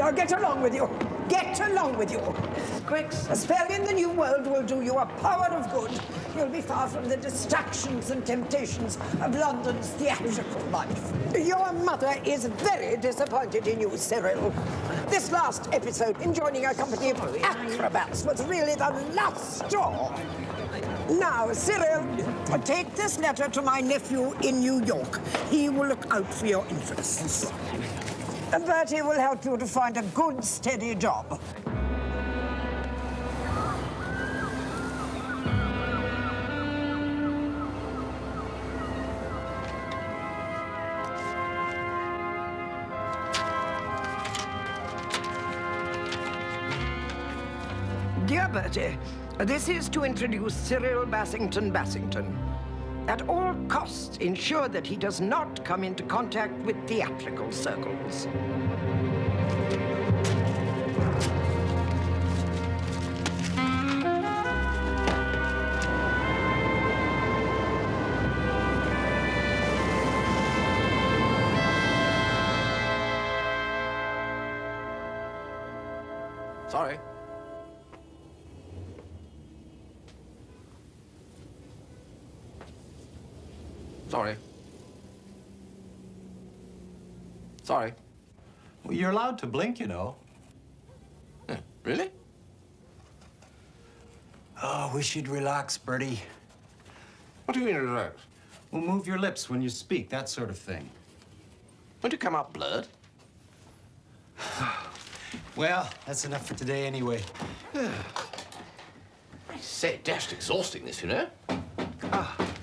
Now get along with you. Get along with you. Quick. A spell in the new world will do you a power of good. You'll be far from the distractions and temptations of London's theatrical life. Your mother is very disappointed in you, Cyril. This last episode in joining a company of acrobats was really the last straw. Now, Cyril, take this letter to my nephew in New York. He will look out for your interests. And Bertie will help you to find a good, steady job. Dear Bertie, this is to introduce Cyril Bassington. At all costs, ensure that he does not come into contact with theatrical circles. Sorry. Sorry. Sorry. Well, you're allowed to blink, you know. Really? Oh, we should relax, Bertie. What do you mean relax? Well, move your lips when you speak, that sort of thing. Won't you come out blurred? Well, that's enough for today anyway. I say, dashed exhausting, this, you know?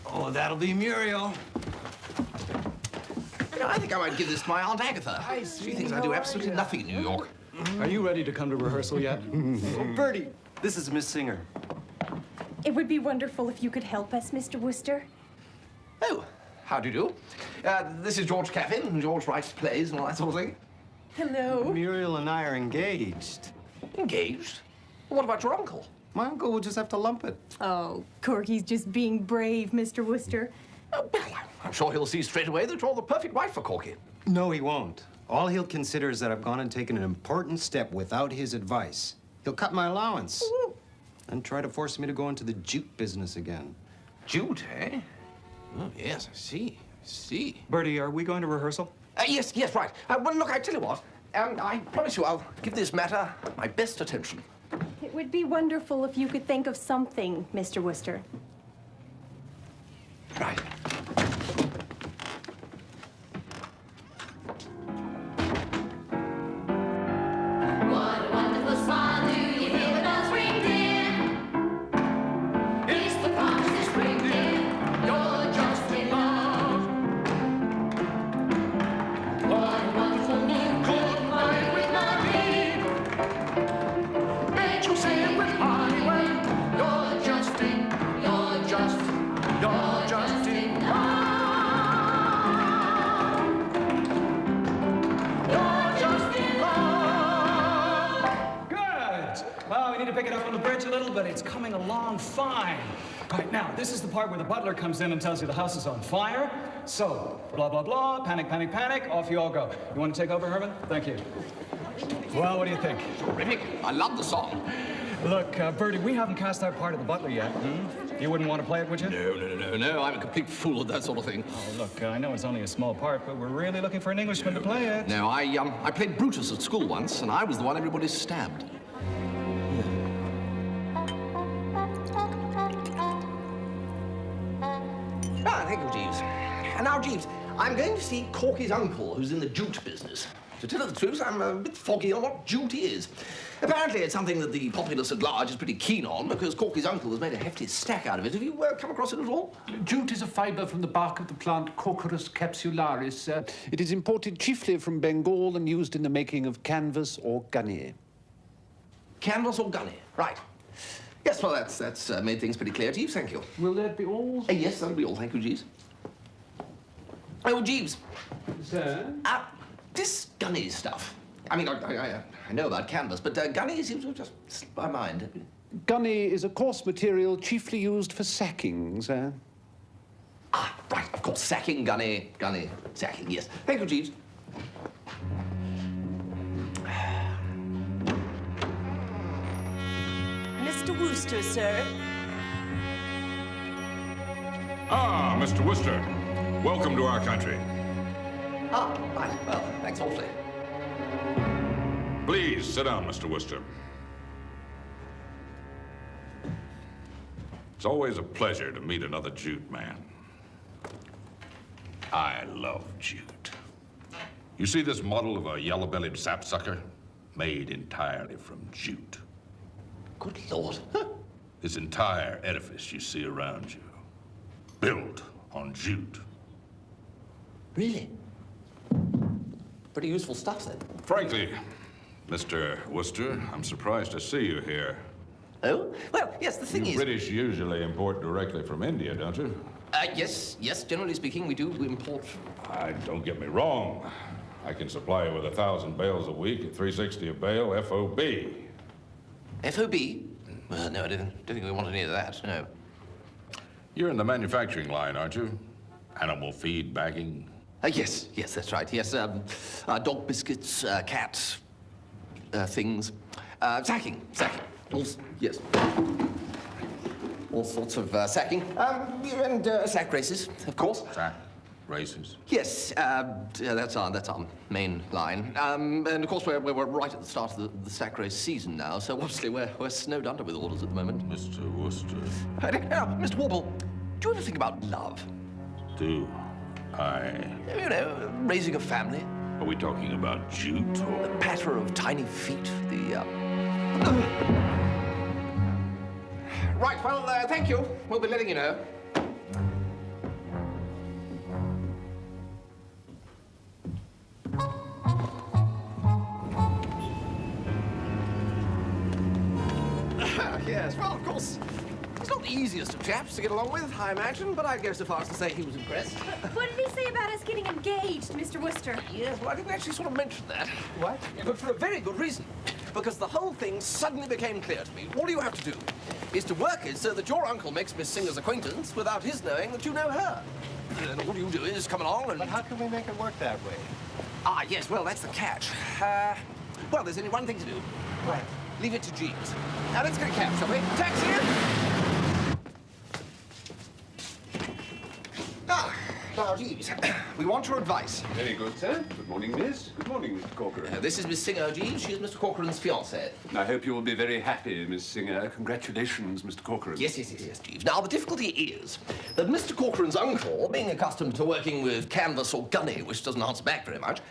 Oh, that'll be Muriel. You know, I think I might give this to my Aunt Agatha. She thinks I do absolutely nothing in New York. Are you ready to come to rehearsal yet? Oh, Bertie, this is Miss Singer. It would be wonderful if you could help us, Mr. Wooster. Oh, how do you do? This is George Caffin. George writes plays and all that sort of thing. Hello. Muriel and I are engaged. Engaged? What about your uncle? My uncle will just have to lump it. Oh, Corky's just being brave, Mr. Wooster. Oh, well, I'm sure he'll see straight away that you're the perfect wife for Corky. No, he won't. All he'll consider is that I've gone and taken an important step without his advice. He'll cut my allowance and try to force me to go into the jute business again. Jute, eh? Oh, yes, I see. Bertie, are we going to rehearsal? Yes, right. Well, look, I tell you what. I promise you I'll give this matter my best attention. It would be wonderful if you could think of something, Mr. Wooster. Right. What a wonderful smile, do you hear the bells ring, dear? It's the promise this spring, dear. You're just in love. What a wonderful moon, good night with Marie. Bet you say it with Hollywood. You're just in love. Good! Well, we need to pick it up on the bridge a little, but it's coming along fine. Right, now, this is the part where the butler comes in and tells you the house is on fire. So, blah, blah, blah, panic, panic, panic, off you all go. You want to take over, Herman? Thank you. Well, what do you think? Terrific. I love the song. Look, Bertie, we haven't cast our part of the butler yet. You wouldn't want to play it, would you? No. I'm a complete fool at that sort of thing. Oh, look, I know it's only a small part, but we're really looking for an Englishman to play it. No, I played Brutus at school once, and I was the one everybody stabbed. Thank you, Jeeves. And now, Jeeves, I'm going to see Corky's uncle, who's in the jute business. To tell you the truth, I'm a bit foggy on what jute is. Apparently, it's something that the populace at large is pretty keen on, because Corky's uncle has made a hefty stack out of it. Have you come across it at all? Jute is a fibre from the bark of the plant Coccorus capsularis. It is imported chiefly from Bengal and used in the making of canvas or gunny. Canvas or gunny, right. Yes, well, that's made things pretty clear, Jeeves. Thank you. Will that be all? Yes, that'll be all. Thank you, Jeeves. Oh, Jeeves. Sir? This gunny stuff. I mean, I know about canvas, but gunny seems to have just slipped my mind. Gunny is a coarse material chiefly used for sacking, sir. Right, of course, sacking, gunny, sacking, yes. Thank you, Jeeves. Wooster, sir. Ah, Mr. Wooster. Welcome to our country. Ah, right. Well, thanks awfully. Please, sit down, Mr. Wooster. It's always a pleasure to meet another jute man. I love jute. You see this model of a yellow-bellied sapsucker? Made entirely from jute. Good Lord. This entire edifice you see around you, built on jute. Really? Pretty useful stuff, then. Frankly, Mr. Wooster, I'm surprised to see you here. Oh? Well, yes, the thing You is... British usually import directly from India, don't you? Yes, generally speaking, we do import... Don't get me wrong. I can supply you with 1,000 bales a week at $3.60 a bale, FOB. FOB? Well, no, I didn't think we wanted any of that, no. You're in the manufacturing line, aren't you? Animal feed bagging? Yes, that's right. Yes, dog biscuits, cat things. Sacking. Yes. All sorts of sacking. And sack races, of course. Sack races? Yes, that's our main line. And of course, we're right at the start of the sack race season now, so obviously we're snowed under with orders at the moment. Mr. Wooster. Mr. Warble, do you ever think about love? Do I? You know, raising a family. Are we talking about jute or... The patter of tiny feet, the, Right, well, thank you. We'll be letting you know. Yes, well, of course, he's not the easiest of chaps to get along with, I imagine, but I'd go so far as to say he was impressed. What did he say about us getting engaged, Mr. Wooster? Yes, well, I didn't actually sort of mention that. What? Yeah, but for a very good reason. Because the whole thing suddenly became clear to me. All you have to do is to work it so that your uncle makes Miss Singer's acquaintance without his knowing that you know her. And all you do is come along and... But how can we make it work that way? Ah, yes, well, that's the catch. Well, there's only one thing to do. What? Leave it to Jeeves. Now, let's get a cab, shall we? Taxi! Now, Jeeves, we want your advice. Very good, sir. Good morning, miss. Good morning, Mr. Corcoran. This is Miss Singer, Jeeves. She is Mr. Corcoran's fiancée. I hope you will be very happy, Miss Singer. Congratulations, Mr. Corcoran. Yes, Jeeves. Now, the difficulty is that Mr. Corcoran's uncle, being accustomed to working with canvas or gunny, which doesn't answer back very much,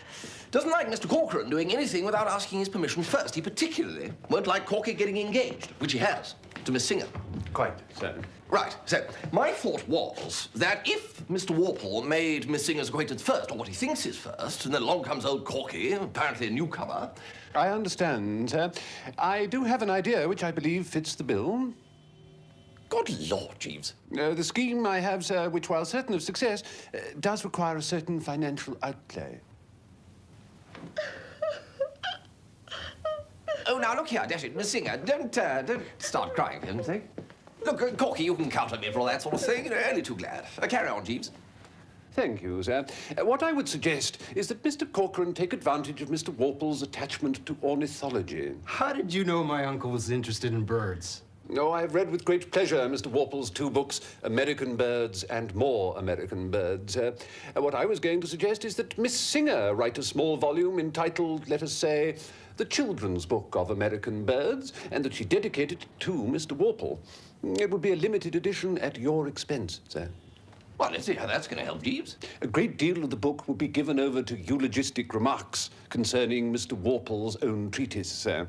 doesn't like Mr. Corcoran doing anything without asking his permission first. He particularly won't like Corky getting engaged, which he has, to Miss Singer. Quite so. Right, so my thought was that if Mr. Warple made Miss Singer's acquaintance first, or what he thinks is first, and then along comes old Corky, apparently a newcomer... I understand, sir. I do have an idea which I believe fits the bill. Good Lord, Jeeves. The scheme I have, sir, which, while certain of success, does require a certain financial outlay. Oh, now, look here, dash it, Miss Singer, don't start crying, for heaven's sake. Look, Corky, you can count on me for all that sort of thing. You know, only too glad. Carry on, Jeeves. Thank you, sir. What I would suggest is that Mr. Corcoran take advantage of Mr. Warple's attachment to ornithology. How did you know my uncle was interested in birds? Oh, I've read with great pleasure Mr. Warple's two books, American Birds and More American Birds. What I was going to suggest is that Miss Singer write a small volume entitled, let us say, The Children's Book of American Birds, and that she dedicate it to Mr. Warple. It would be a limited edition at your expense, sir. Well, let's see how that's going to help Jeeves. A great deal of the book would be given over to eulogistic remarks concerning Mr. Warple's own treatise, sir.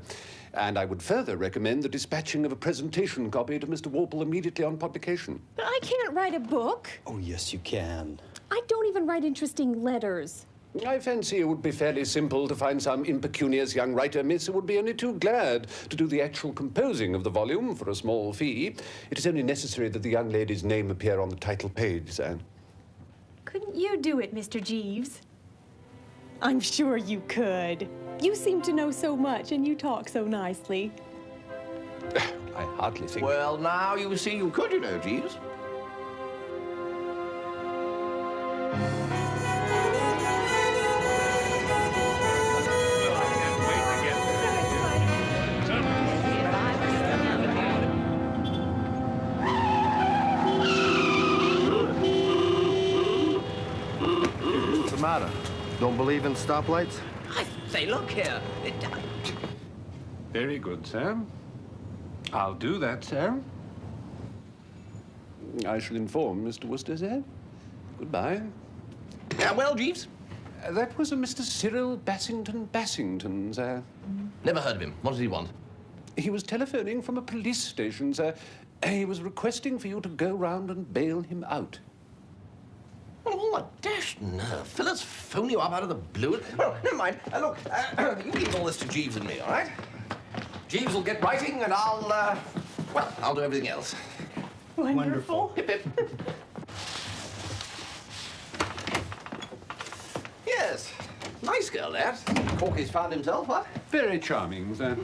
And I would further recommend the dispatching of a presentation copy to Mr. Warple immediately on publication. But I can't write a book. Oh, yes, you can. I don't even write interesting letters. I fancy it would be fairly simple to find some impecunious young writer, miss, who would be only too glad to do the actual composing of the volume for a small fee. It is only necessary that the young lady's name appear on the title page, sir. Couldn't you do it, Mr. Jeeves? I'm sure you could. You seem to know so much, and you talk so nicely. I hardly think... Well, now you see you could, you know, Jeeves. Don't believe in stoplights? I say, look here. Very good, sir. I'll do that, sir. I shall inform Mr. Wooster, sir. Goodbye. Well, Jeeves? That was a Mr. Cyril Bassington, sir. Never heard of him. What did he want? He was telephoning from a police station, sir. He was requesting for you to go round and bail him out. Well, all the dashed nerve. Fellas phone you up out of the blue. Well, never mind. Look, you leave all this to Jeeves and me, all right? Jeeves will get writing, and I'll do everything else. Wonderful. Hip, hip. Yes. Nice girl, that. Corky's found himself, what? Very charming, sir.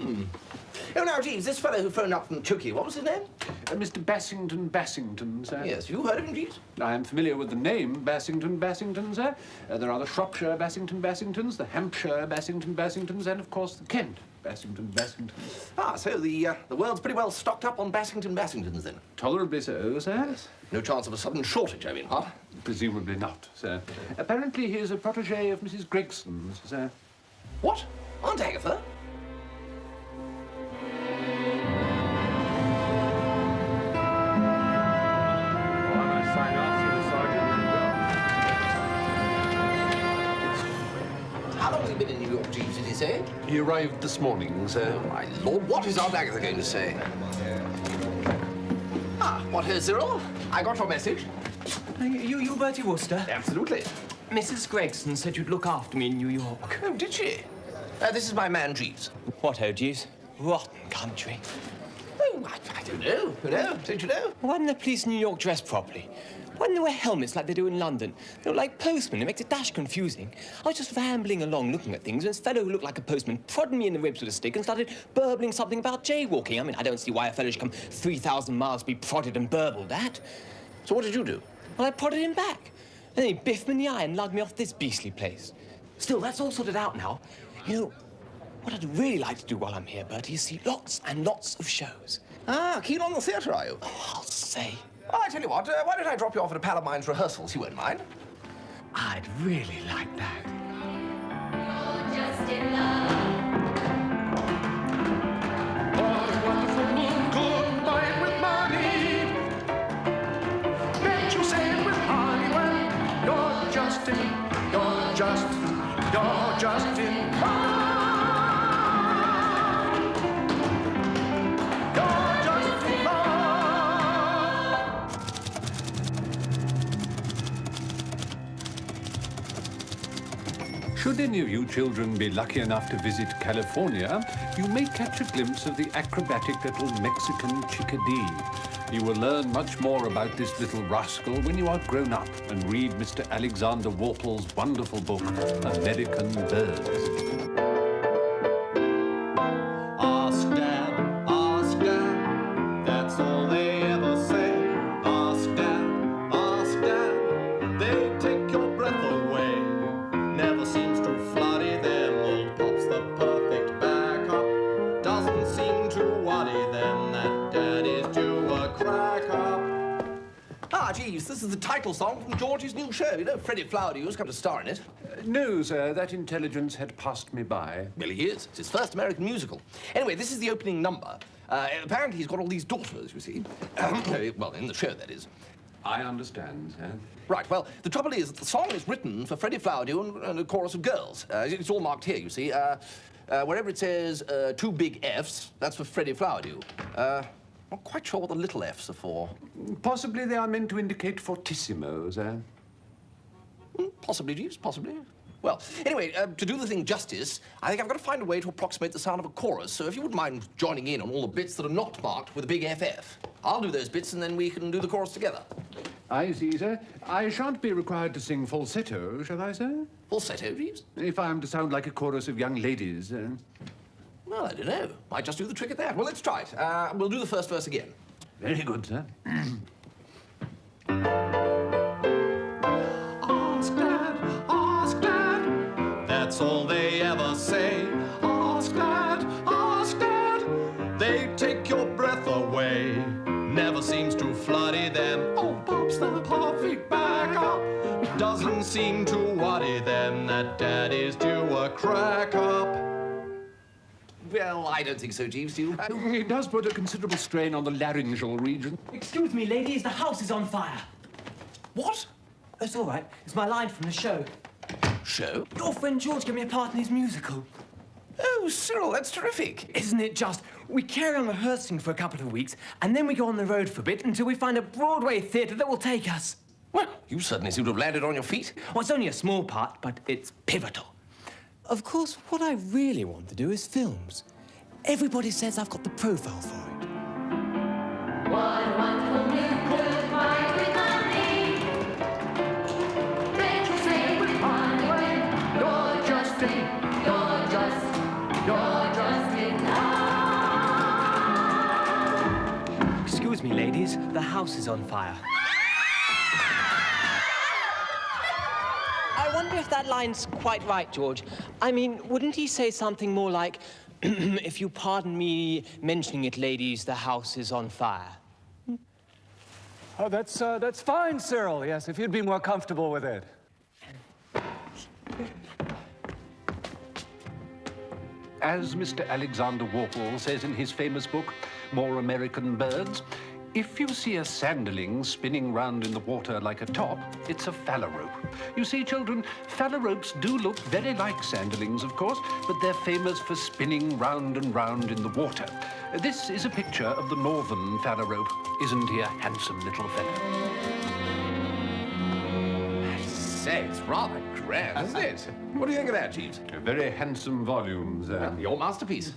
Oh, now, Jeeves, this fellow who phoned up from Tuppy, what was his name? Mr. Bassington, sir. Yes, you heard of him, Jeeves? I am familiar with the name Bassington, sir. There are the Shropshire Bassingtons, the Hampshire Bassingtons, and, of course, the Kent Bassingtons. Ah, so the world's pretty well stocked up on Bassingtons, then? Tolerably so, sir. Yes. No chance of a sudden shortage, I mean, huh? Presumably not, sir. Apparently he is a protege of Mrs. Gregson's, sir. What? Aunt Agatha? Sign off, see the sergeant, and go. How long has he been in New York, Jeeves, did he say? He arrived this morning, sir. Oh, my lord, what is Aunt Agatha going to say? Ah, what here, Cyril? I got your message. You Bertie Wooster? Absolutely. Mrs. Gregson said you'd look after me in New York. Oh, did she? This is my man, Jeeves. What, Jeeves? Rotten country. Oh, I don't know. Who knows? Don't you know? Why didn't the police in New York dress properly? Why didn't they wear helmets like they do in London? They look like postmen. It makes it dash confusing. I was just rambling along looking at things when this fellow who looked like a postman prodded me in the ribs with a stick and started burbling something about jaywalking. I mean, I don't see why a fellow should come 3,000 miles to be prodded and burbled at. So what did you do? Well, I prodded him back. And then he biffed me in the eye and lugged me off this beastly place. Still, that's all sorted out now. You know, what I'd really like to do while I'm here, Bertie, is see lots and lots of shows. Ah, keen on the theatre, are you? Oh, I'll say. Oh, I tell you what, why don't I drop you off at a pal of mine's rehearsals? You won't mind. I'd really like that. You're just in love. What wonderful moon combined with money. Bet you sail with Hollywood. You're just in love. Should any of you children be lucky enough to visit California, you may catch a glimpse of the acrobatic little Mexican chickadee. You will learn much more about this little rascal when you are grown up and read Mr. Alexander Worple's wonderful book, American Birds. Ask Dad, that's all they ever say. Ask Dad, they take your breath away. Never seems to floody them, old Pop's the perfect backup. Doesn't seem to worry them that Dad is due a crack up. Ah, Jeeves, this is the title song from George's new show. You know, Freddie Flowerdew come to star in it. No, sir, that intelligence had passed me by. Well, he is. It's his first American musical. Anyway, this is the opening number. Apparently he's got all these daughters, you see. Well, in the show, that is. I understand, sir. Right, well, the trouble is that the song is written for Freddie Flowerdew and a chorus of girls. It's all marked here, you see. Wherever it says 2 big Fs, that's for Freddie Flowerdew. Not quite sure what the little Fs are for. Possibly they are meant to indicate fortissimo, sir. Possibly, Jeeves, possibly. Well, anyway, to do the thing justice, I think I've got to find a way to approximate the sound of a chorus, so if you wouldn't mind joining in on all the bits that are not marked with a big FF. I'll do those bits, and then we can do the chorus together. I see, sir. I shan't be required to sing falsetto, shall I, sir? Falsetto, Jeeves? If I am to sound like a chorus of young ladies. Well, I don't know. Might just do the trick at that. Well, let's try it. We'll do the first verse again. Very good, sir. Ask Dad, that's all they ever say. Ask Dad, they take your breath away. Never seems to floody them. Oh, Pop's the perfect backup. Doesn't seem to worry them them that Dad is due a crack up. Well, I don't think so, Jeeves, do you? It does put a considerable strain on the laryngeal region. Excuse me, ladies, the house is on fire. What? That's all right. It's my line from the show. Show? Your friend George gave me a part in his musical. Oh, Cyril, that's terrific. Isn't it just? We carry on rehearsing for a couple of weeks, and then we go on the road for a bit until we find a Broadway theatre that will take us. Well, you certainly seem to have landed on your feet. Well, it's only a small part, but it's pivotal. Of course, what I really want to do is films. Everybody says I've got the profile for it. What a wonderful new good mind with money. Rachel say with money when you're just in love. Excuse me, ladies, the house is on fire. I wonder if that line's quite right, George. I mean, wouldn't he say something more like, if you pardon me mentioning it, ladies, the house is on fire? Oh, that's fine, Cyril. Yes, if you'd be more comfortable with it. As Mr. Alexander Warple says in his famous book, More American Birds, if you see a sanderling spinning round in the water like a top, it's a phalarope. You see, children, phalaropes do look very like sanderlings, of course, but they're famous for spinning round and round in the water. This is a picture of the northern phalarope. Isn't he a handsome little fellow? I say, it's rather grand, isn't it? What do you think of that, Jeeves? A very handsome volume, sir. Your masterpiece.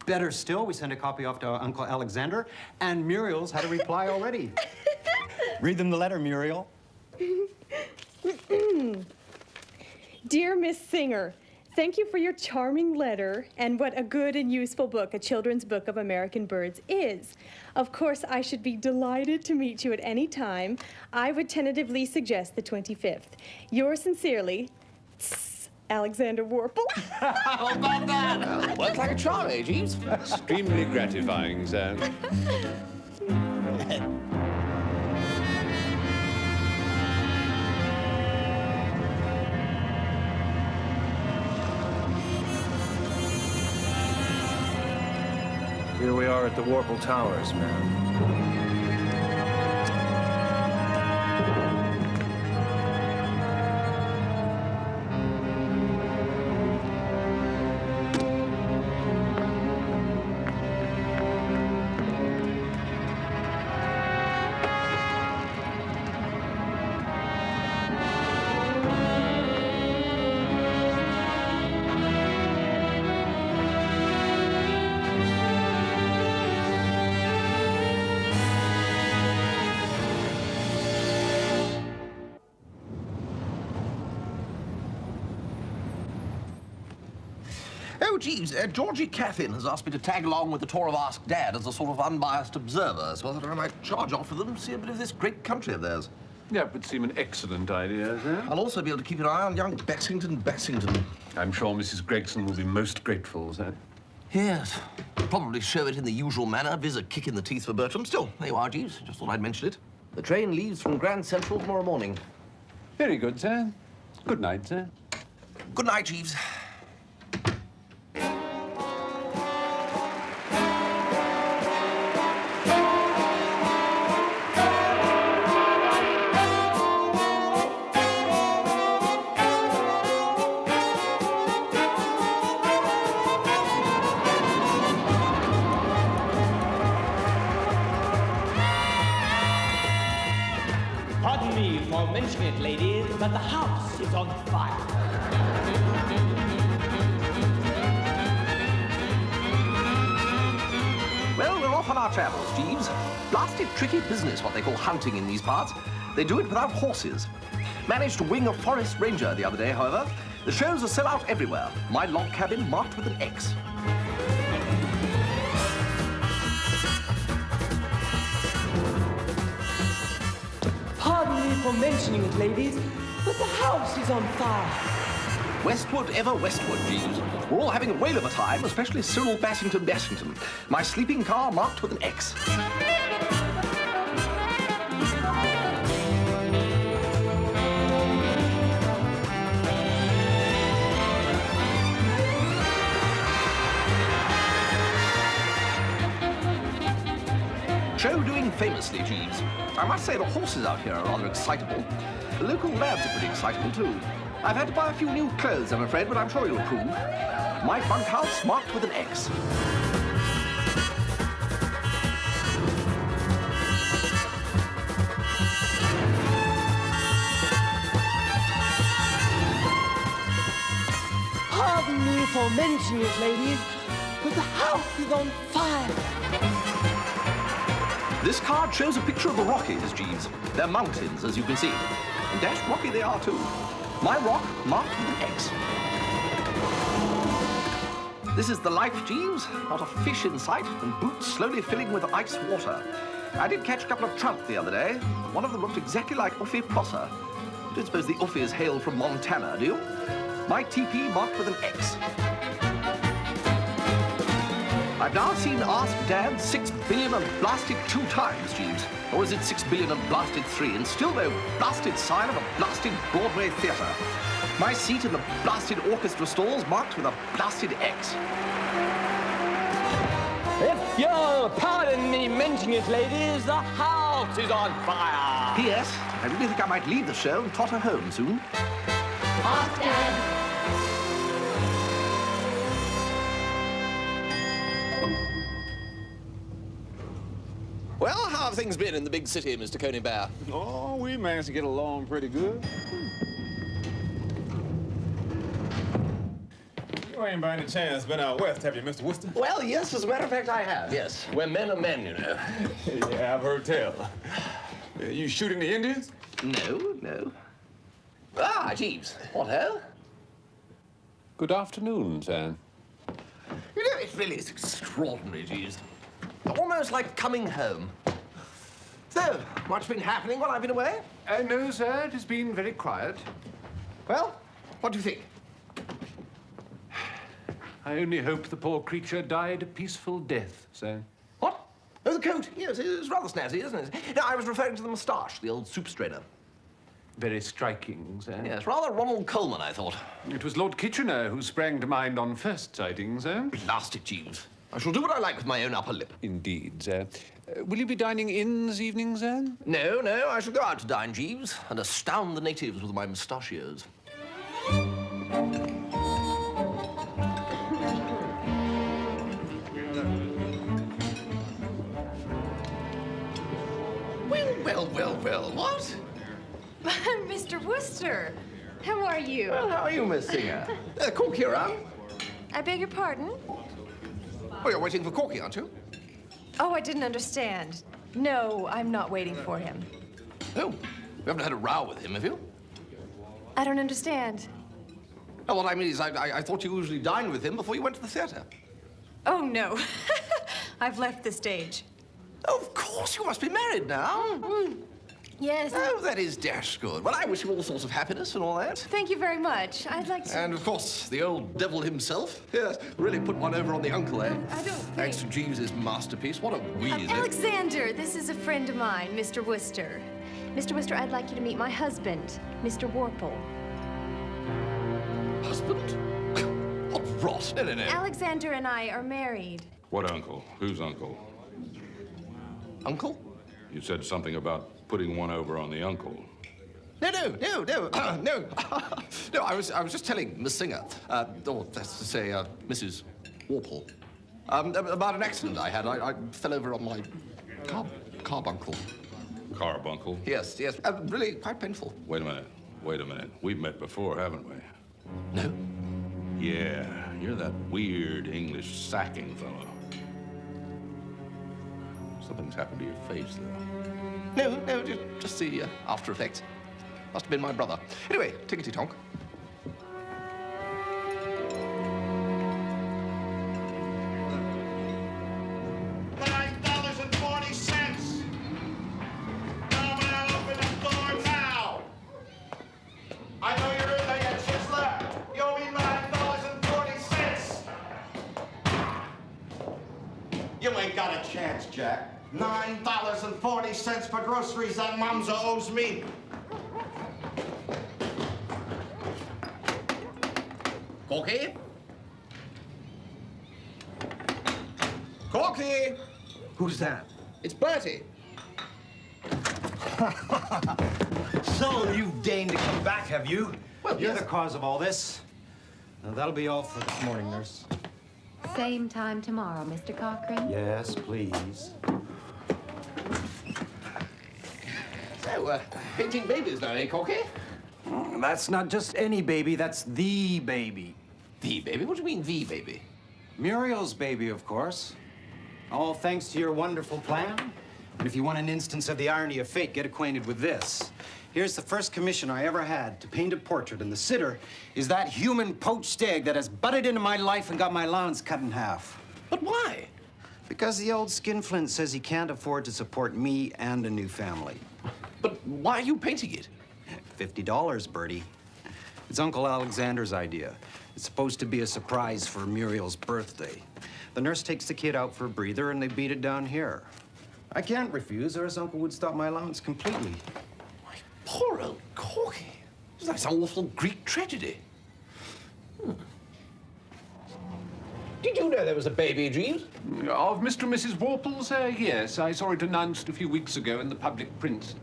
Better still, we sent a copy off to Uncle Alexander, and Muriel's had a reply already. Read them the letter, Muriel. Dear Miss Singer, thank you for your charming letter, and what a good and useful book a children's book of American birds is. Of course, I should be delighted to meet you at any time. I would tentatively suggest the 25th. Yours sincerely, Alexander Warple. How about that? Well, worked like a charm, eh, Jeeves? Extremely gratifying, sir. Here we are at the Warple Towers, man. Oh, Jeeves, Georgie Caffin has asked me to tag along with the tour of Ask Dad as a sort of unbiased observer, so I thought I might charge off with them, see a bit of this great country of theirs. Yeah, it would seem an excellent idea, sir. I'll also be able to keep an eye on young Bassington. I'm sure Mrs. Gregson will be most grateful, sir. Yes. Probably show it in the usual manner, viz. a kick in the teeth for Bertram. Still, there you are, Jeeves. Just thought I'd mention it. The train leaves from Grand Central tomorrow morning. Very good, sir. Good night, sir. Good night, Jeeves. Pardon me for mentioning it, ladies, but the house is on fire. Well, we're off on our travels, Jeeves. Blasted tricky business, what they call hunting in these parts. They do it without horses. Managed to wing a forest ranger the other day, however. The shows are sell out everywhere. My log cabin marked with an X. Pardon me for mentioning it, ladies, but the house is on fire. Westward, ever westward, Jeeves. We're all having a whale of a time, especially Cyril Bassington. My sleeping car marked with an X. Show doing famously, Jeeves. I must say the horses out here are rather excitable. The local lads are pretty excitable, too. I've had to buy a few new clothes, I'm afraid, but I'm sure you'll approve. My bunkhouse marked with an X. Pardon me for mentioning it, ladies, but the house is on fire. This card shows a picture of the Rockies, Jeeves. They're mountains, as you can see. And dashed rocky they are, too. My rock marked with an X. This is the life, Jeeves. Not a fish in sight, and boots slowly filling with ice water. I did catch a couple of trout the other day. One of them looked exactly like Uffie Prosser. You don't suppose the Uffies hail from Montana, do you? My TP marked with an X. I've now seen Ask Dad 6 billion and blasted 2 times, Jeeves. Or is it 6 billion and blasted 3, and still no blasted sign of a blasted Broadway theatre. My seat in the blasted orchestra stalls marked with a blasted X. If you'll pardon me mentioning it, ladies, the house is on fire. P.S. I really think I might leave the show and totter home soon. Ask Dad. Well, how have things been in the big city, Mr. Coney Bear? Oh, we managed to get along pretty good. You ain't by any chance been out west, have you, Mr. Wooster? Well, yes, as a matter of fact, I have, yes. Where men are men, you know. Yeah, I've heard tell. You shooting the Indians? No. Ah, Jeeves. What ho? Good afternoon, sir. You know, it really is extraordinary, Jeeves. Almost like coming home. So, what's been happening while I've been away? No, sir, it has been very quiet. Well, what do you think? I only hope the poor creature died a peaceful death, sir. What? Oh, the coat. Yes, it's rather snazzy, isn't it? No, I was referring to the moustache, the old soup strainer. Very striking, sir. Yes, rather Ronald Coleman, I thought. It was Lord Kitchener who sprang to mind on first sighting, sir. Blast it, Jeeves. I shall do what I like with my own upper lip. Indeed, sir. Will you be dining in this evening, sir? No, I shall go out to dine, Jeeves, and astound the natives with my mustachios. Well, what? Mr. Wooster, how are you? Well, how are you, Miss Singer? Corky around? I beg your pardon? Oh, you're waiting for Corky, aren't you? Oh, I didn't understand. No, I'm not waiting for him. Oh, you haven't had a row with him, have you? I don't understand. Oh, what I mean is I thought you usually dined with him before you went to the theatre. Oh, no. I've left the stage. Oh, of course, you must be married now. Yes. Oh, that is dash good. Well, I wish you all sorts of happiness and all that. Thank you very much. I'd like to... And, of course, the old devil himself. Yes, really put one over on the uncle, eh? I don't Thanks to Jeeves's masterpiece. What a wheeze. Alexander, this is a friend of mine, Mr. Wooster. Mr. Wooster, I'd like you to meet my husband, Mr. Warple. Husband? What rot. No. Alexander and I are married. What uncle? Whose uncle? Uncle? You said something about putting one over on the uncle. No. No, I was just telling Miss Singer, or that's to say, Mrs. Warple, about an accident I had. I fell over on my carbuncle. Carbuncle? Yes. Really quite painful. Wait a minute. We've met before, haven't we? No. Yeah, you're that weird English sacking fellow. Something's happened to your face, though. No, just the after effects. Must have been my brother. Anyway, tickety-tonk. $9.40. Come on, open the door now. I know you're in there, you chiseler. You owe me $9.40. You ain't got a chance, Jack. $9.40 for groceries that Mamza owes me. Corky? Corky! Who's that? It's Bertie. So you've deigned to come back, have you? Well, You're yes. the cause of all this. Now, that'll be all for this morning, nurse. Same time tomorrow, Mr. Cochran. Yes, please. So, painting babies now, eh, Corky? That's not just any baby, that's the baby. The baby? What do you mean, the baby? Muriel's baby, of course. All thanks to your wonderful plan. And if you want an instance of the irony of fate, get acquainted with this. Here's the first commission I ever had to paint a portrait, and the sitter is that human poached egg that has butted into my life and got my allowance cut in half. But why? Because the old skinflint says he can't afford to support me and a new family. But why are you painting it? $50, Bertie. It's Uncle Alexander's idea. It's supposed to be a surprise for Muriel's birthday. The nurse takes the kid out for a breather, and they beat it down here. I can't refuse, or else Uncle would stop my allowance completely. Poor old Corky. It's like some awful Greek tragedy. Did you know there was a baby, Jeeves? Of Mr. and Mrs. Worple's? Yes. I saw it announced a few weeks ago in the public print.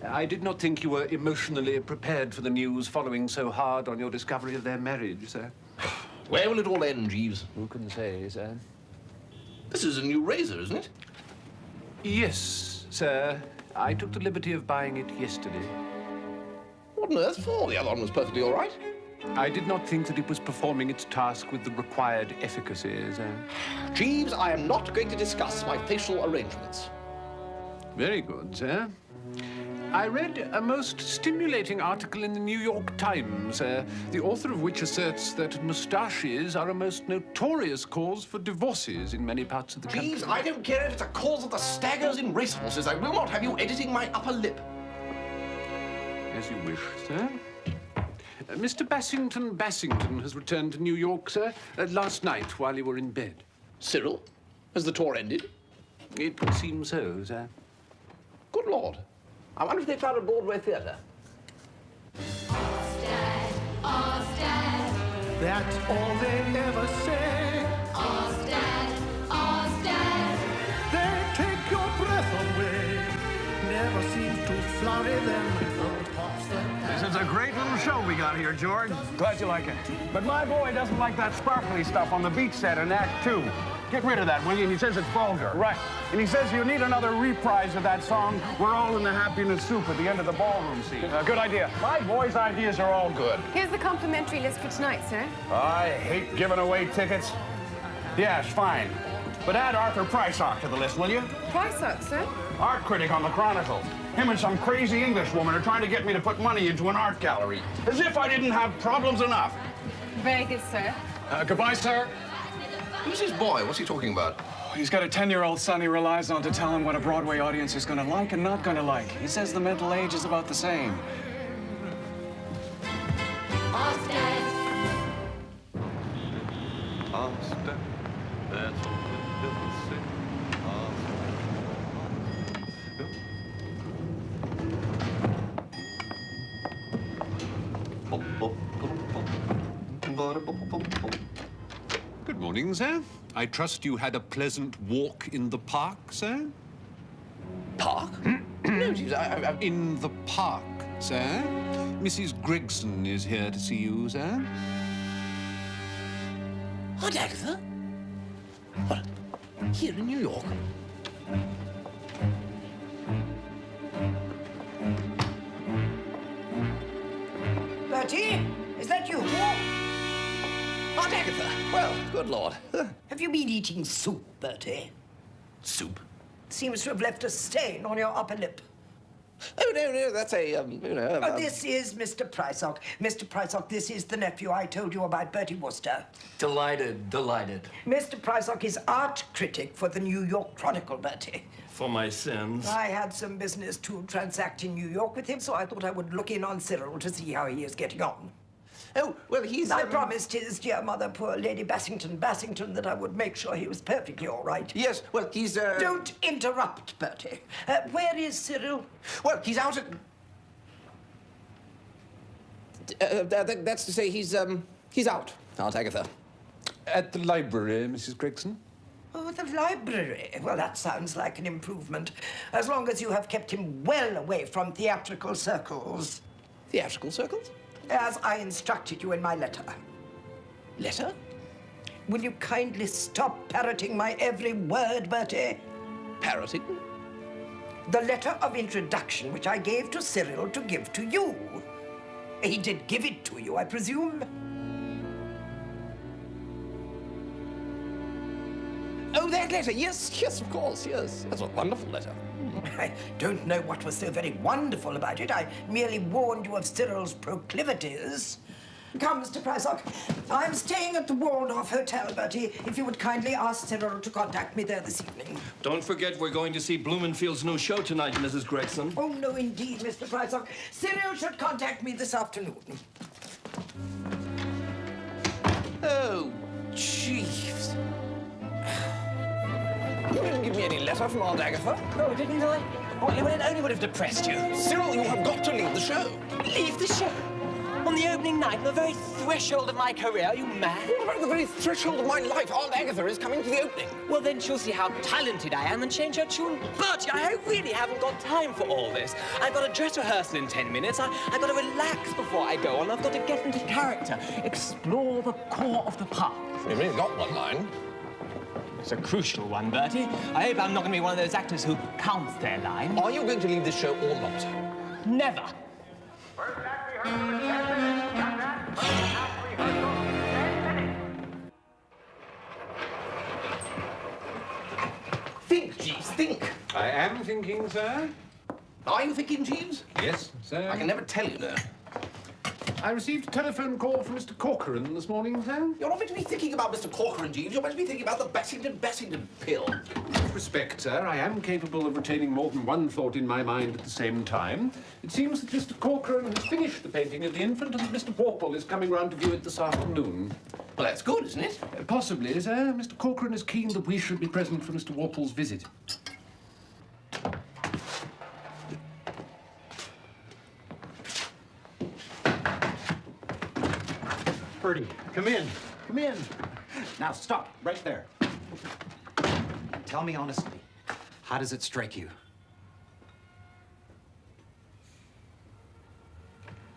I did not think you were emotionally prepared for the news following so hard on your discovery of their marriage, sir. Where will it all end, Jeeves? Who can say, sir? This is a new razor, isn't it? Yes, sir. I took the liberty of buying it yesterday. What on earth for? The other one was perfectly all right. I did not think that it was performing its task with the required efficacy, sir. Jeeves, I am not going to discuss my facial arrangements. Very good, sir. I read a most stimulating article in the New York Times, the author of which asserts that moustaches are a most notorious cause for divorces in many parts of the country. Jeeves, I don't care if it's a cause of the staggers in racehorses. I will not have you editing my upper lip. As you wish, sir. Mr. Bassington has returned to New York, sir, last night while you were in bed. Cyril? Has the tour ended? It would seem so, sir. Good Lord. I wonder if they found a Broadway theatre. Ostad, Ostad, That's all they ever say. Ostad, Ostad. They take your breath away. Never seems to flurry them. This is a great little show we got here, George. Glad you like it. But my boy doesn't like that sparkly stuff on the beach set in Act 2. Get rid of that, will you? He says it's vulgar. Right. And he says you need another reprise of that song, We're All in the Happiness Soup, at the end of the ballroom scene. Good idea. My boy's ideas are all good. Here's the complimentary list for tonight, sir. I hate giving away tickets. Yes, fine. But add Arthur Prysock to the list, will you? Prysock, sir? Art critic on the Chronicle. Him and some crazy English woman are trying to get me to put money into an art gallery. As if I didn't have problems enough. Very good, sir. Goodbye, sir. Who's his boy? What's he talking about? He's got a 10-year-old son he relies on to tell him what a Broadway audience is going to like and not going to like. He says the mental age is about the same. Ostad. Ostad, that's all they ever say. Good morning, sir. I trust you had a pleasant walk in the park, sir? Park? No, Jeeves, In the park, sir. Mrs. Gregson is here to see you, sir. Aunt Agatha? What? Here in New York? Bertie, is that you? Aunt Agatha! Well, good Lord. Have you been eating soup, Bertie? Soup? Seems to have left a stain on your upper lip. Oh, no, that's a, This is Mr. Prysock. Mr. Prysock, this is the nephew I told you about, Bertie Wooster. Delighted, delighted. Mr. Prysock is art critic for the New York Chronicle, Bertie. For my sins. I had some business to transact in New York with him, so I thought I would look in on Cyril to see how he is getting on. Oh, well, he's... I promised his dear mother, poor Lady Bassington, that I would make sure he was perfectly all right. Yes, well, he's, Don't interrupt, Bertie. Where is Cyril? Well, he's out at... that's to say, he's out, Aunt Agatha. At the library, Mrs. Gregson. Oh, the library. Well, that sounds like an improvement, as long as you have kept him well away from theatrical circles. Theatrical circles? As I instructed you in my letter. Letter? Will you kindly stop parroting my every word, Bertie? Parroting? The letter of introduction which I gave to Cyril to give to you. He did give it to you, I presume? Oh, that letter. Yes, yes, of course, yes. That's a wonderful letter. I don't know what was so very wonderful about it. I merely warned you of Cyril's proclivities. Come, Mr. Prysock. I'm staying at the Waldorf Hotel, Bertie. If you would kindly ask Cyril to contact me there this evening. Don't forget we're going to see Blumenfield's new show tonight, Mrs. Gregson. Oh, no, indeed, Mr. Prysock. Cyril should contact me this afternoon. Oh, Jeeves. You didn't give me any letter from Aunt Agatha. Oh, didn't I? Well, it only would have depressed you. Cyril, you have got to leave the show. Leave the show? On the opening night, on the very threshold of my career, are you mad? What about the very threshold of my life? Aunt Agatha is coming to the opening. Well, then she'll see how talented I am and change her tune. But I really haven't got time for all this. I've got a dress rehearsal in 10 minutes. I've got to relax before I go on. I've got to get into character, explore the core of the part. You've really got one line. It's a crucial one, Bertie. I hope I'm not going to be one of those actors who counts their line. Are you going to leave this show or not? Never. Think, Jeeves, think. I am thinking, sir. Are you thinking, Jeeves? Yes, sir. I can never tell you, no. I received a telephone call from Mr. Corcoran this morning, sir. You're not meant to be thinking about Mr. Corcoran, Jeeves. You're meant to be thinking about the Bassington pill. With respect, sir, I am capable of retaining more than one thought in my mind at the same time. It seems that Mr. Corcoran has finished the painting of the infant and that Mr. Warple is coming round to view it this afternoon. Well, that's good, isn't it? Possibly, sir. Mr. Corcoran is keen that we should be present for Mr. Warple's visit. Bertie, come in. Come in. Now stop, right there. Tell me honestly, how does it strike you?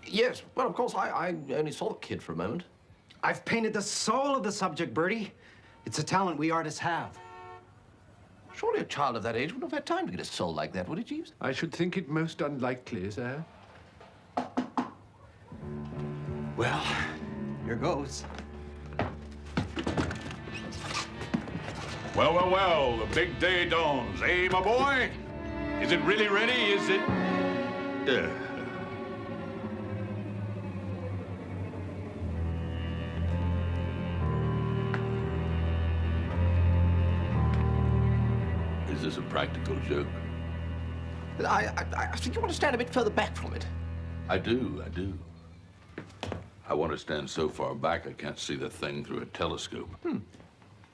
Yes, well, of course, I only saw the kid for a moment. I've painted the soul of the subject, Bertie. It's a talent we artists have. Surely a child of that age wouldn't have had time to get a soul like that, would it, Jeeves? I should think it most unlikely, sir. Well, here goes. Well, well, well, the big day dawns, eh, my boy? Is it really ready? Is it? Is this a practical joke? I think you want to stand a bit further back from it. I do. I want to stand so far back I can't see the thing through a telescope.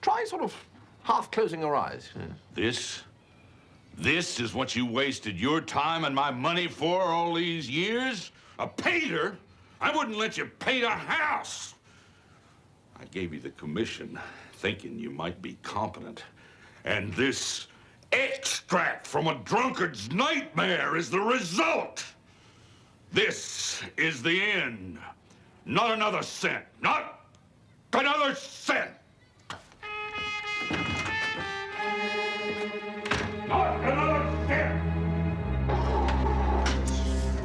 Try sort of half closing your eyes. This is what you wasted your time and my money for all these years? A painter? I wouldn't let you paint a house. I gave you the commission thinking you might be competent. And this extract from a drunkard's nightmare is the result. This is the end. Not another cent. Not another cent. Not another cent.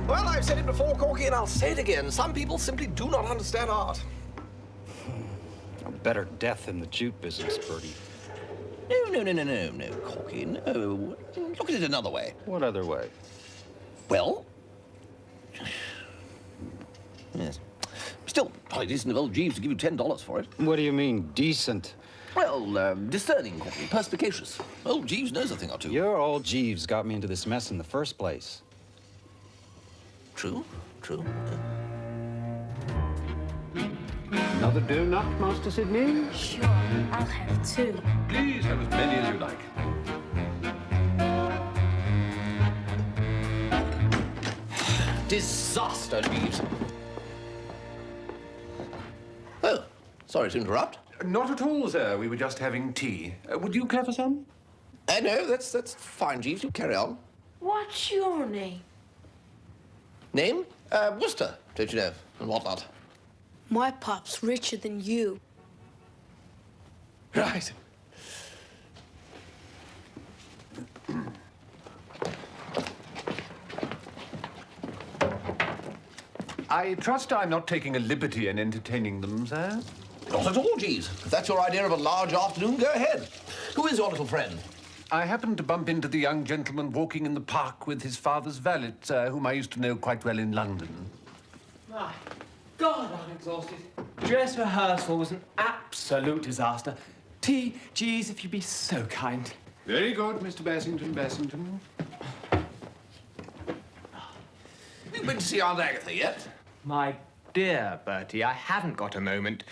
Well, I've said it before, Corky, and I'll say it again. Some people simply do not understand art. A better death in the jute business, Bertie. No, Corky, no. Look at it another way. What other way? Well, yes. Still, probably decent of old Jeeves to give you $10 for it. What do you mean, decent? Well, discerning, Corky, perspicacious. Old Jeeves knows a thing or two. Your old Jeeves got me into this mess in the first place. True. Another donut, Master Sidney? Sure, I'll have two. Please have as many as you like. Disaster, Jeeves. Oh, Sorry to interrupt. Not at all, sir. We were just having tea. Would you care for some? No, that's fine, Jeeves. You carry on. What's your name? Name? Wooster, don't you know, and whatnot. My pop's richer than you. Right. I trust I'm not taking a liberty in entertaining them, sir? Not at all, Jeeves. If that's your idea of a large afternoon, go ahead. Who is your little friend? I happened to bump into the young gentleman walking in the park with his father's valet, whom I used to know quite well in London. My God, I'm exhausted. Dress rehearsal was an absolute disaster. Tea, Jeeves, if you'd be so kind. Very good, Mr. Bassington. Have you been to see Aunt Agatha yet? My dear Bertie, I haven't got a moment.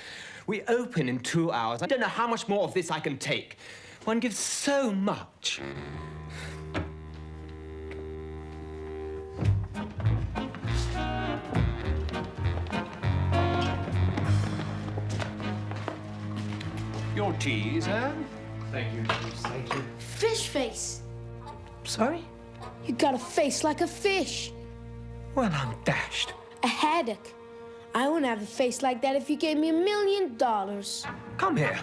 We open in 2 hours. I don't know how much more of this I can take. One gives so much. Your tea, sir? Thank you, Jeeves, thank you. Fish face. Sorry? You got a face like a fish. Well, I'm dashed. A haddock. I wouldn't have a face like that if you gave me $1 million. Come here.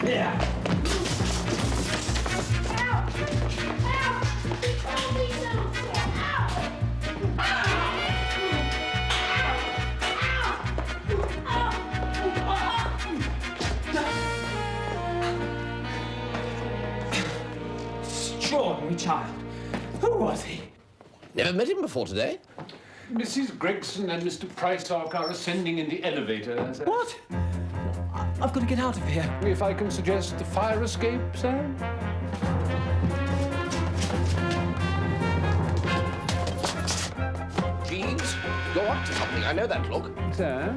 Yeah. Extraordinary child. Who was he? Never met him before today. Mrs. Gregson and Mr. Prysock are ascending in the elevator, sir. What? I've got to get out of here. If I can suggest the fire escape, sir? Jeeves, you're up to something. I know that look. Sir?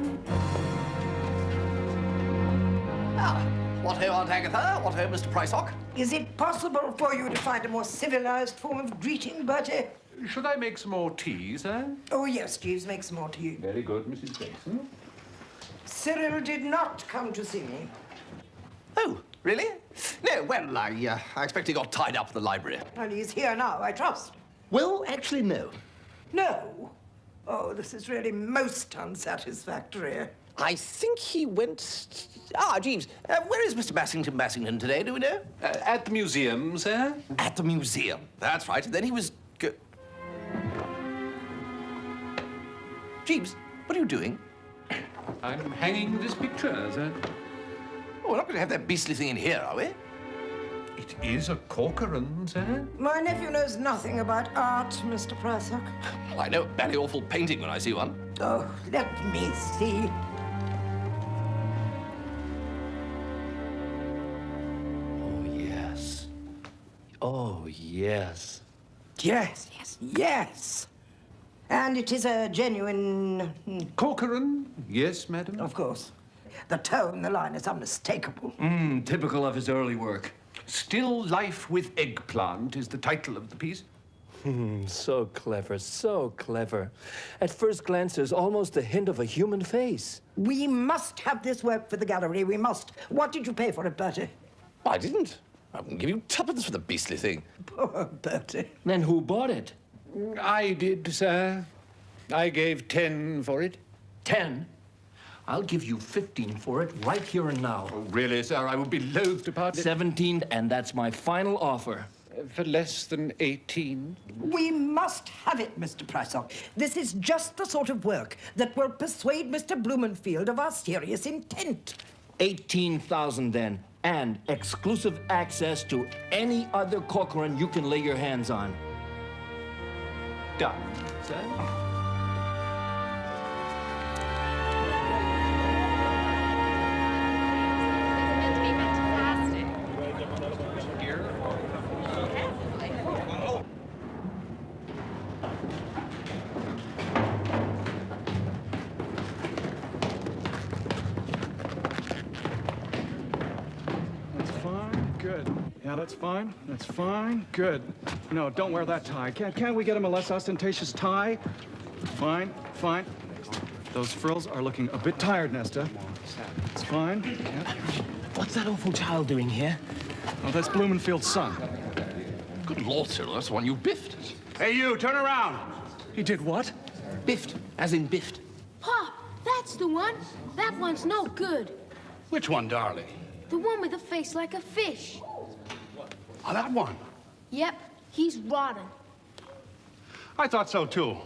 What ho, Aunt Agatha? What ho, Mr. Prysock? Is it possible for you to find a more civilized form of greeting, Bertie? Should I make some more tea, sir? Oh, yes, Jeeves, make some more tea. Very good, Mrs. Gregson. Cyril did not come to see me. Oh, really? No, well, I expect he got tied up in the library. And he's here now, I trust. Well, actually, no. No? Oh, this is really most unsatisfactory. I think he went... Jeeves, where is Mr. Bassington today, do we know? At the museum, sir. At the museum. That's right. Then he was... Jeeves, what are you doing? I'm hanging this picture, sir. Oh, we're not going to have that beastly thing in here, are we? It is a Corcoran, sir. My nephew knows nothing about art, Mr. Prysock. Well, I know a very awful painting when I see one. Oh, let me see. Oh, yes. Yes, yes, yes. And it is a genuine... Corcoran? Yes, madam. Of course. The tone, the line is unmistakable. Typical of his early work. Still Life with Eggplant is the title of the piece. So clever, so clever. At first glance, there's almost a hint of a human face. We must have this work for the gallery, we must. What did you pay for it, Bertie? I didn't. I wouldn't give you tuppence for the beastly thing. Poor Bertie. Then who bought it? I did, sir. I gave 10 for it. 10? I'll give you 15 for it right here and now. Oh, really, sir? I would be loath to part. 17, and that's my final offer. For less than 18. We must have it, Mr. Prysock. This is just the sort of work that will persuade Mr. Blumenfield of our serious intent. 18,000 then, and exclusive access to any other Corcoran you can lay your hands on. Done, sir. Yeah, that's fine. That's fine. Good. No, don't wear that tie. Can't we get him a less ostentatious tie? Fine, fine. Those frills are looking a bit tired, Nesta. It's fine. Yeah. What's that awful child doing here? Oh, that's Blumenfield's son. Good Lord, Cyril, that's the one you biffed. Hey, you, turn around. He did what? Biffed, as in biffed. Pop, that's the one. That one's no good. Which one, darling? The one with a face like a fish. Oh, that one. Yep, he's rotten. I thought so, too.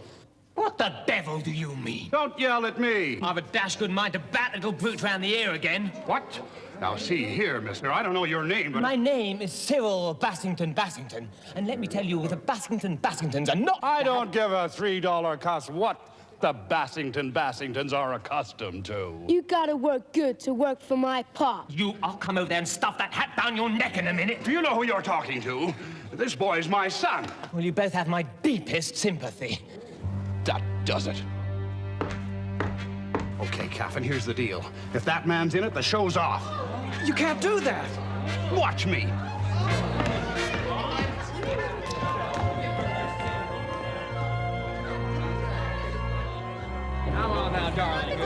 What the devil do you mean? Don't yell at me. I've a dash good mind to bat little brute round the ear again. What? Now, see here, mister, I don't know your name, but... My name is Cyril Bassington. And let me tell you, the Bassingtons are not... I don't give a $3 cuss what the Bassingtons are accustomed to. You gotta work good to work for my pop. I'll come over there and stuff that hat down your neck in a minute. Do you know who you're talking to? This boy's my son. Well, you both have my deepest sympathy. That does it. Okay, Caffin, here's the deal. If that man's in it, the show's off. You can't do that. Watch me. Come on now, darling.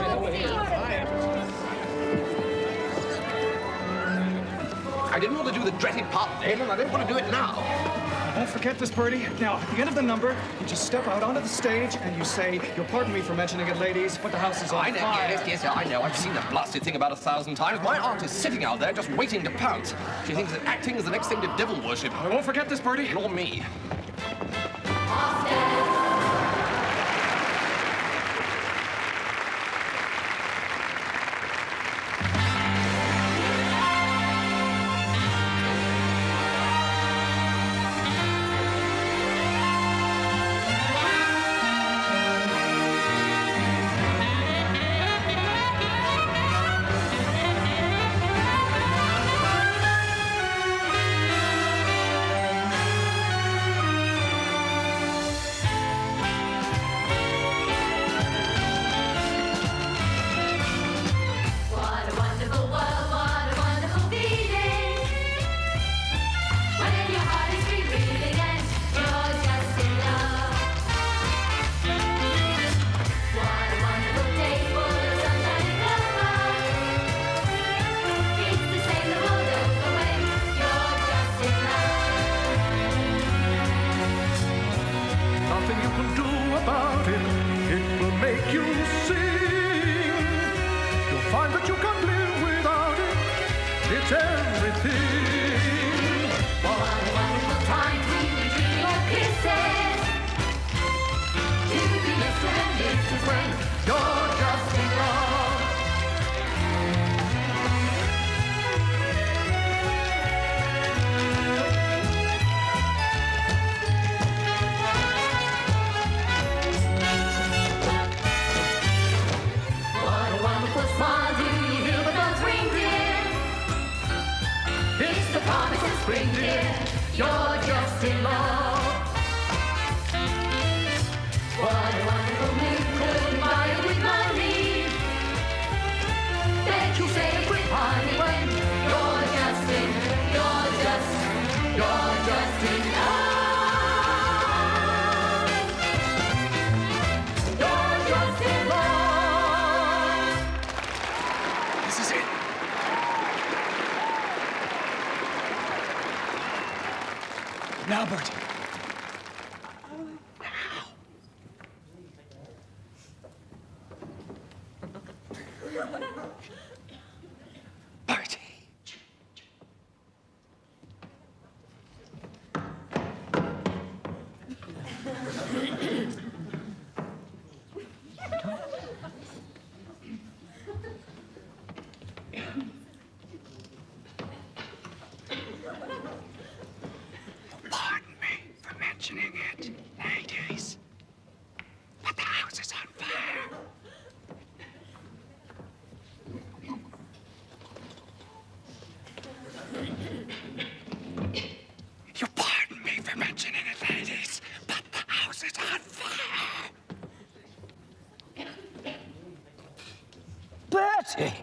I didn't want to do the dreaded part then, and I don't want to do it now. Don't forget this, Bertie. Now, at the end of the number, you just step out onto the stage and you say, "You'll pardon me for mentioning it, ladies, but the house is on I know, fire." yes, I know. I've seen the blasted thing about 1,000 times. My aunt is sitting out there just waiting to pounce. She thinks that acting is the next thing to devil worship. I won't forget this, Bertie. Nor me. Now, Bertie. Bertie. Pardon me for mentioning it, ladies, but the house is on fire. You pardon me for mentioning it, ladies, but the house is on fire. Bertie!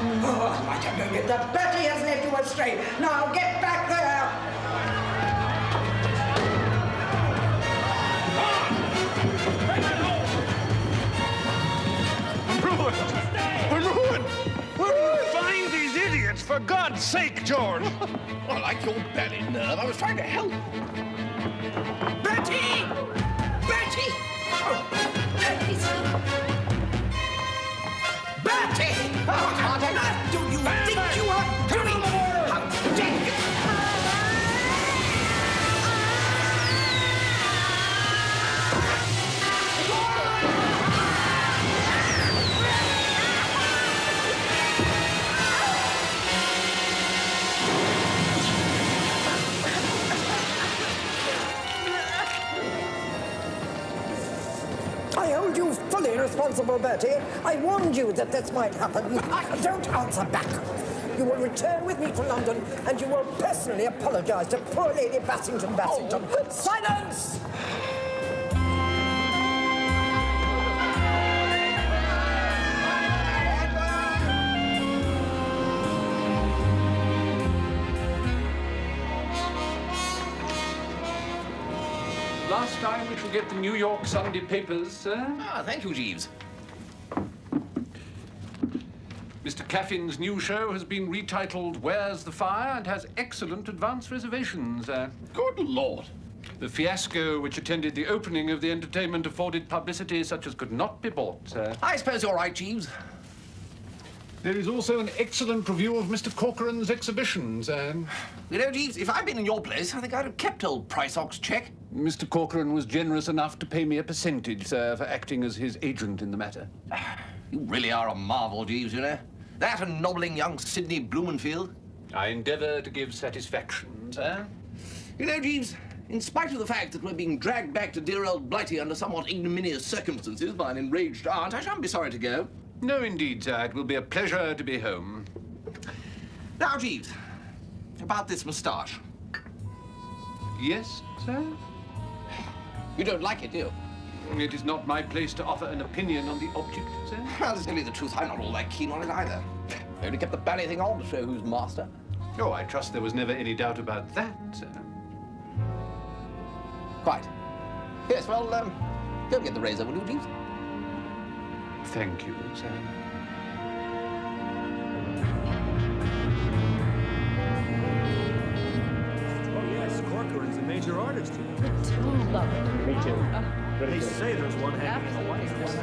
Oh, might have known it. The Bertie has led you astray. Now get back there. I'm ruined! Where do you find these idiots, for God's sake, George? I like your belly nerve. I was trying to help. Bertie! Bertie! Oh, where is he? Bertie! What on earth do you think you are doing? How dare you! I hold you fully responsible, Bertie. I warned you that this might happen. Don't answer back. You will return with me to London, and you will personally apologise to poor Lady Bassington. Oh. Silence! Last time we shall get the New York Sunday papers, sir. Ah, thank you, Jeeves. Mr. Caffin's new show has been retitled Where's the Fire and has excellent advance reservations. Good Lord. The fiasco which attended the opening of the entertainment afforded publicity such as could not be bought, sir. I suppose you're right, Jeeves. There is also an excellent review of Mr. Corcoran's exhibitions. You know, Jeeves, if I'd been in your place, I think I'd have kept old Price Ox check. Mr. Corcoran was generous enough to pay me a percentage, sir, for acting as his agent in the matter. You really are a marvel, Jeeves, you know. That and nobbling young Sidney Blumenfield. I endeavour to give satisfaction, sir. You know, Jeeves, in spite of the fact that we're being dragged back to dear old Blighty under somewhat ignominious circumstances by an enraged aunt, I shan't be sorry to go. No, indeed, sir. It will be a pleasure to be home. Now, Jeeves, about this moustache. Yes, sir? You don't like it, do you? It is not my place to offer an opinion on the object, sir. Well, to tell you the truth, I'm not all that keen on it either. I only kept the bally thing on to show who's master. Oh, I trust there was never any doubt about that, sir. Quite. Yes, well, go and get the razor, will you, Jeeves? Thank you, sir. Oh, yes, Corcoran's a major artist, you know. I love it. Me too. They say there's one hanging in the White House.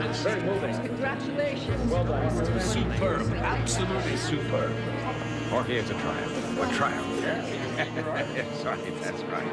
It's very moving. Congratulations. Well done. Superb. Absolutely superb. Jorge, it's a triumph. A triumph. That's right. That's right.